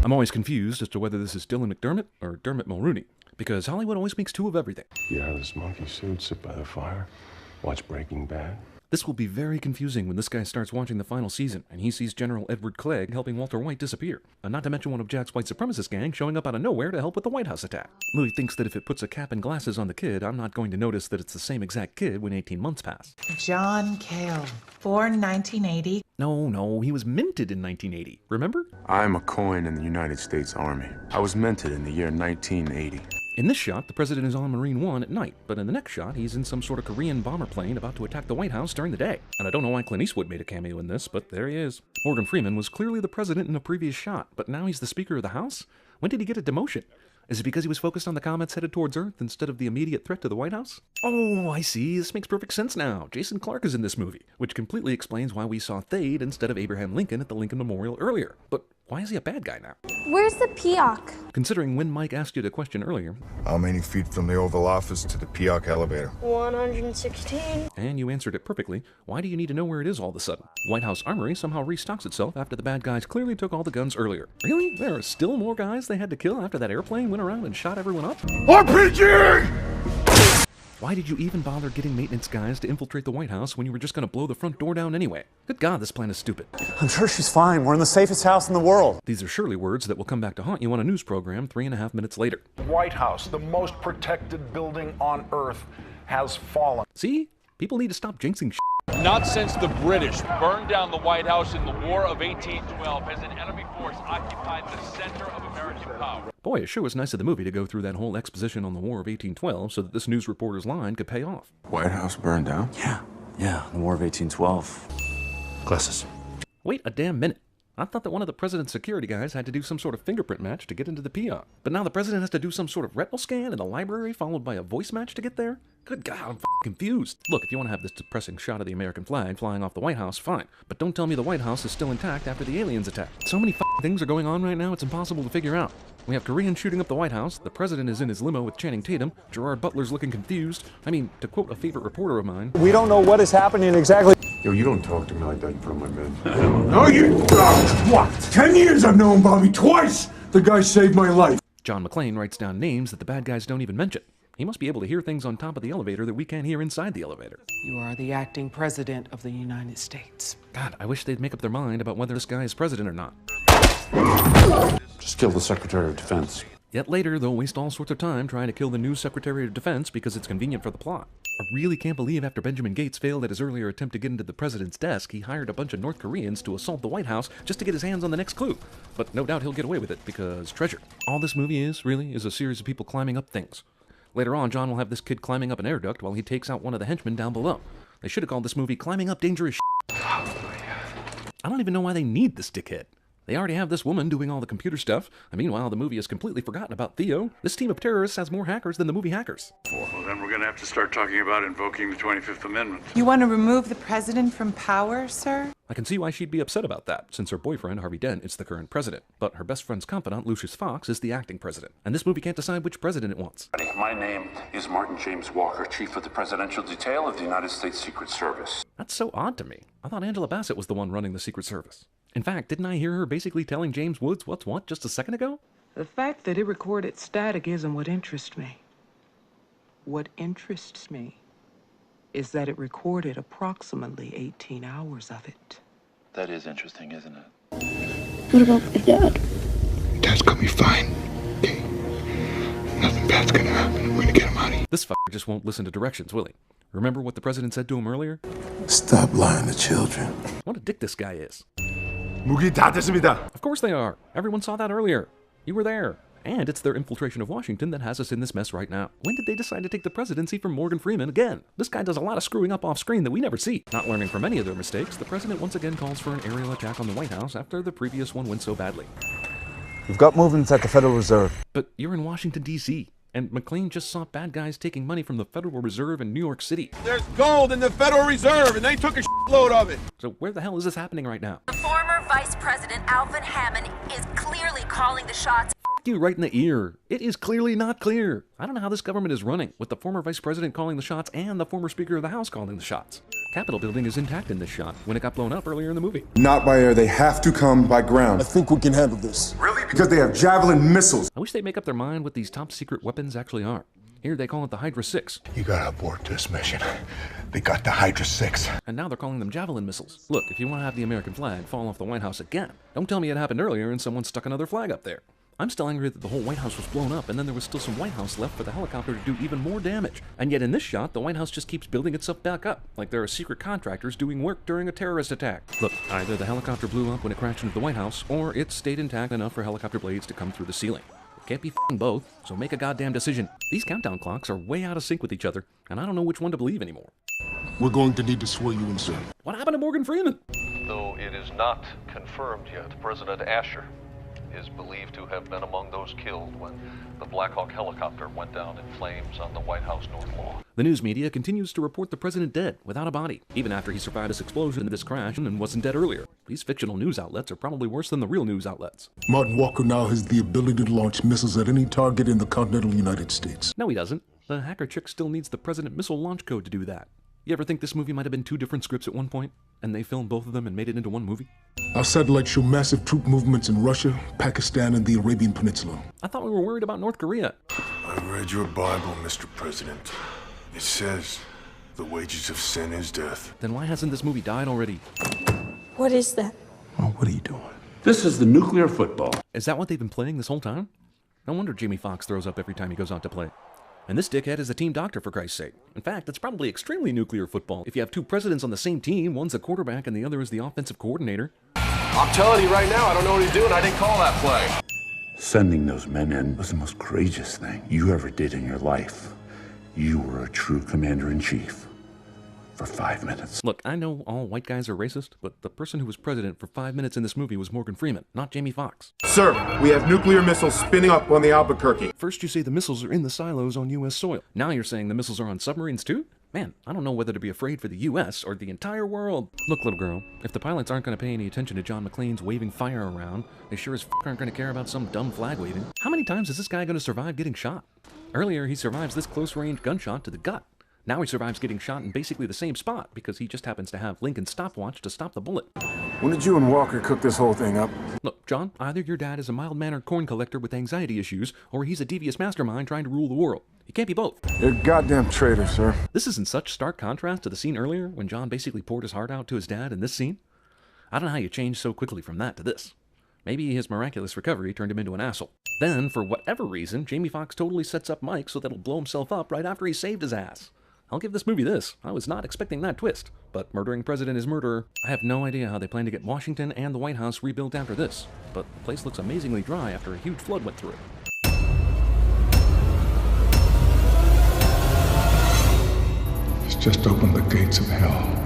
I'm always confused as to whether this is Dylan McDermott or Dermot Mulrooney, because Hollywood always makes two of everything. You have this monkey suit, sit by the fire, watch Breaking Bad. This will be very confusing when this guy starts watching the final season and he sees General Edward Clegg helping Walter White disappear, and not to mention one of Jack's white supremacist gang showing up out of nowhere to help with the White House attack. Louis thinks that if it puts a cap and glasses on the kid, I'm not going to notice that it's the same exact kid when 18 months pass. John Cale, born 1980. No, he was minted in 1980, remember? I'm a coin in the United States Army. I was minted in the year 1980. In this shot, the president is on Marine One at night, but in the next shot, he's in some sort of Korean bomber plane about to attack the White House during the day. And I don't know why Clint Eastwood made a cameo in this, but there he is. Morgan Freeman was clearly the president in a previous shot, but now he's the Speaker of the House? When did he get a demotion? Is it because he was focused on the comets headed towards Earth instead of the immediate threat to the White House? Oh, I see. This makes perfect sense now. Jason Clarke is in this movie, which completely explains why we saw Thade instead of Abraham Lincoln at the Lincoln Memorial earlier. But why is he a bad guy now? Where's the Peacock? Considering when Mike asked you the question earlier. How many feet from the Oval Office to the Peacock elevator? 116. And you answered it perfectly. Why do you need to know where it is all of a sudden? White House Armory somehow restocks itself after the bad guys clearly took all the guns earlier. Really? There are still more guys they had to kill after that airplane went around and shot everyone up? RPG! Why did you even bother getting maintenance guys to infiltrate the White House when you were just going to blow the front door down anyway? Good God, this plan is stupid. I'm sure she's fine. We're in the safest house in the world. These are surely words that will come back to haunt you on a news program 3.5 minutes later. White House, the most protected building on Earth, has fallen. See? People need to stop jinxing shit. Not since the British burned down the White House in the War of 1812 has an enemy force occupied the center of American power. Boy, it sure was nice of the movie to go through that whole exposition on the War of 1812 so that this news reporter's line could pay off. White House burned down? Yeah, the War of 1812. Glasses. Wait a damn minute. I thought that one of the president's security guys had to do some sort of fingerprint match to get into the Peacock. But now the president has to do some sort of retinal scan in a library followed by a voice match to get there? Good God, I'm confused. Look, if you want to have this depressing shot of the American flag flying off the White House, fine. But don't tell me the White House is still intact after the aliens attack. So many things are going on right now, it's impossible to figure out. We have Koreans shooting up the White House, the president is in his limo with Channing Tatum, Gerard Butler's looking confused. I mean, to quote a favorite reporter of mine, We don't know what is happening exactly. Yo, you don't talk to me like that in front of my men. No, you don't! What? 10 years I've known Bobby twice! The guy saved my life. John McClane writes down names that the bad guys don't even mention. He must be able to hear things on top of the elevator that we can't hear inside the elevator. You are the acting president of the United States. God, I wish they'd make up their mind about whether this guy is president or not. Just kill the Secretary of Defense. Yet later, they'll waste all sorts of time trying to kill the new Secretary of Defense because it's convenient for the plot. I really can't believe after Benjamin Gates failed at his earlier attempt to get into the president's desk, he hired a bunch of North Koreans to assault the White House just to get his hands on the next clue. But no doubt he'll get away with it because treasure. All this movie is, really, is a series of people climbing up things. Later on, John will have this kid climbing up an air duct while he takes out one of the henchmen down below. They should have called this movie Climbing Up Dangerous Shit. I don't even know why they need this dickhead. They already have this woman doing all the computer stuff, and meanwhile the movie has completely forgotten about Theo. This team of terrorists has more hackers than the movie Hackers. Well, then we're going to have to start talking about invoking the 25th Amendment. You want to remove the president from power, sir? I can see why she'd be upset about that, since her boyfriend, Harvey Dent, is the current president. But her best friend's confidant, Lucius Fox, is the acting president. And this movie can't decide which president it wants. My name is Martin James Walker, Chief of the Presidential Detail of the United States Secret Service. That's so odd to me. I thought Angela Bassett was the one running the Secret Service. In fact, didn't I hear her basically telling James Woods what's what just a second ago? The fact that it recorded static isn't what interests me. What interests me is that it recorded approximately 18 hours of it. That is interesting, isn't it? What about my dad? Dad's gonna be fine. Okay? Nothing bad's gonna happen. We're gonna get him out of here. This fucker just won't listen to directions, will he? Remember what the president said to him earlier? Stop lying to children. What a dick this guy is. 무기 다 됐습니다. Of course they are. Everyone saw that earlier. You were there. And it's their infiltration of Washington that has us in this mess right now. When did they decide to take the presidency from Morgan Freeman again? This guy does a lot of screwing up off screen that we never see. Not learning from any of their mistakes, the president once again calls for an aerial attack on the White House after the previous one went so badly. We've got movements at the Federal Reserve. But you're in Washington, D.C., and McClane just saw bad guys taking money from the Federal Reserve in New York City. There's gold in the Federal Reserve, and they took a shitload of it. So where the hell is this happening right now? The former Vice President Alvin Hammond is clearly calling the shots. F you right in the ear. It is clearly not clear. I don't know how this government is running, with the former Vice President calling the shots and the former Speaker of the House calling the shots. Capitol building is intact in this shot, when it got blown up earlier in the movie. Not by air, they have to come by ground. I think we can handle this. Really, Because they have Javelin missiles. I wish they'd make up their mind what these top secret weapons actually are. Here they call it the Hydra 6. You gotta abort this mission. They got the Hydra 6. And now they're calling them Javelin missiles. Look, if you want to have the American flag fall off the White House again, don't tell me it happened earlier and someone stuck another flag up there. I'm still angry that the whole White House was blown up and then there was still some White House left for the helicopter to do even more damage. And yet in this shot, the White House just keeps building itself back up, like there are secret contractors doing work during a terrorist attack. Look, either the helicopter blew up when it crashed into the White House, or it stayed intact enough for helicopter blades to come through the ceiling. It can't be f***ing both, so make a goddamn decision. These countdown clocks are way out of sync with each other, and I don't know which one to believe anymore. We're going to need to swear you in, sir. What happened to Morgan Freeman? Though it is not confirmed yet, President Asher is believed to have been among those killed when the Black Hawk helicopter went down in flames on the White House North Lawn. The news media continues to report the president dead, without a body, even after he survived this explosion in this crash and wasn't dead earlier. These fictional news outlets are probably worse than the real news outlets. Martin Walker now has the ability to launch missiles at any target in the continental United States. No, he doesn't. The hacker chick still needs the President Missile Launch Code to do that. You ever think this movie might have been two different scripts at one point, and they filmed both of them and made it into one movie? Our satellites show massive troop movements in Russia, Pakistan, and the Arabian Peninsula. I thought we were worried about North Korea. I read your Bible, Mr. President. It says, the wages of sin is death. Then why hasn't this movie died already? What is that? Oh, what are you doing? This is the nuclear football. Is that what they've been playing this whole time? No wonder Jamie Foxx throws up every time he goes out to play. And this dickhead is a team doctor, for Christ's sake. In fact, it's probably extremely nuclear football. If you have two presidents on the same team, one's a quarterback and the other is the offensive coordinator. I'm telling you right now, I don't know what he's doing. I didn't call that play. Sending those men in was the most courageous thing you ever did in your life. You were a true commander-in-chief. For 5 minutes. Look, I know all white guys are racist, but the person who was president for 5 minutes in this movie was Morgan Freeman, not Jamie Foxx. Sir, we have nuclear missiles spinning up on the Albuquerque. First you say the missiles are in the silos on U.S. soil. Now you're saying the missiles are on submarines too? Man, I don't know whether to be afraid for the U.S. or the entire world. Look, little girl, if the pilots aren't going to pay any attention to John McClane's waving fire around, they sure as f*** aren't going to care about some dumb flag waving. How many times is this guy going to survive getting shot? Earlier, he survives this close-range gunshot to the gut. Now he survives getting shot in basically the same spot because he just happens to have Lincoln's stopwatch to stop the bullet. When did you and Walker cook this whole thing up? Look, John, either your dad is a mild-mannered coin collector with anxiety issues, or he's a devious mastermind trying to rule the world. You can't be both. You're a goddamn traitor, sir. This is in such stark contrast to the scene earlier when John basically poured his heart out to his dad in this scene. I don't know how you changed so quickly from that to this. Maybe his miraculous recovery turned him into an asshole. Then, for whatever reason, Jamie Foxx totally sets up Mike so that he'll blow himself up right after he saved his ass. I'll give this movie this. I was not expecting that twist. But murdering president is murderer. I have no idea how they plan to get Washington and the White House rebuilt after this. But the place looks amazingly dry after a huge flood went through it. He's just opened the gates of hell.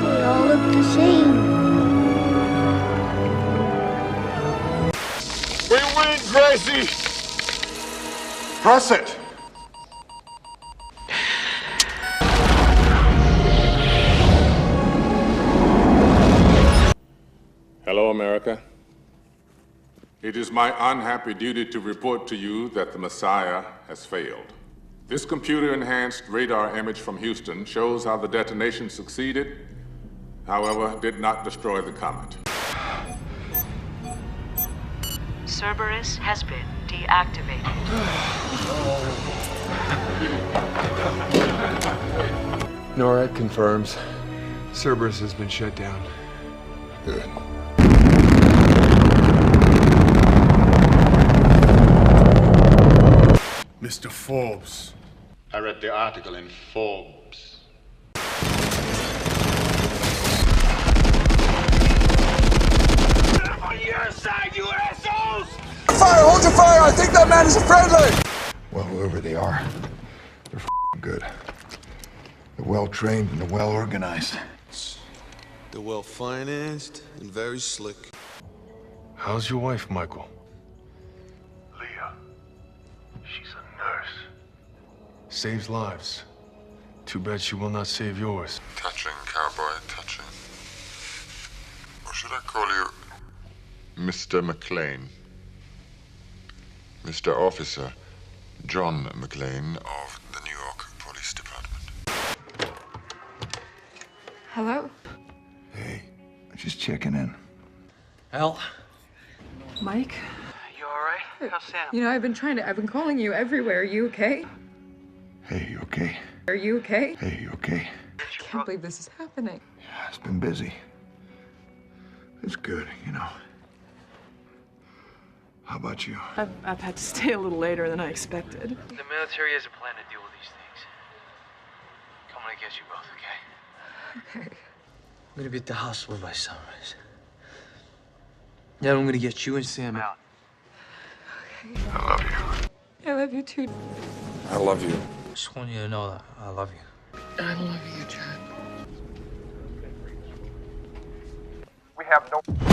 They all look the same. We win, Gracie! Press it! Hello, America. It is my unhappy duty to report to you that the Messiah has failed. This computer-enhanced radar image from Houston shows how the detonation succeeded, however, did not destroy the comet. Cerberus has been deactivated. NORAD confirms. Cerberus has been shut down. Good. Mr. Forbes. I read the article in Forbes. On your side, you assholes! Fire! Hold your fire! I think that man is a friendly! Well, whoever they are, they're f***ing good. They're well-trained and they're well-organized. They're well-financed and very slick. How's your wife, Michael? Leah. She's a nurse. Saves lives. Too bad she will not save yours. Touching, cowboy, touching. Or should I call you Mr. McLean? Mr. Officer John McLean of the New York Police Department. Hello? Hey, just checking in. Al? Mike? You all right? How's Sam? You know, I've been calling you everywhere. Are you okay? Hey, you okay? Are you okay? Hey, you okay? I can't believe this is happening. Yeah, it's been busy. It's good, you know. How about you? I've had to stay a little later than I expected. The military has a plan to deal with these things. I'm gonna get you both, okay? Okay. I'm gonna be at the hospital by sunrise. Then I'm gonna get you and Sam out. I love you. I love you too. I love you. Just want you to know that I love you. I love you, Chad. We have no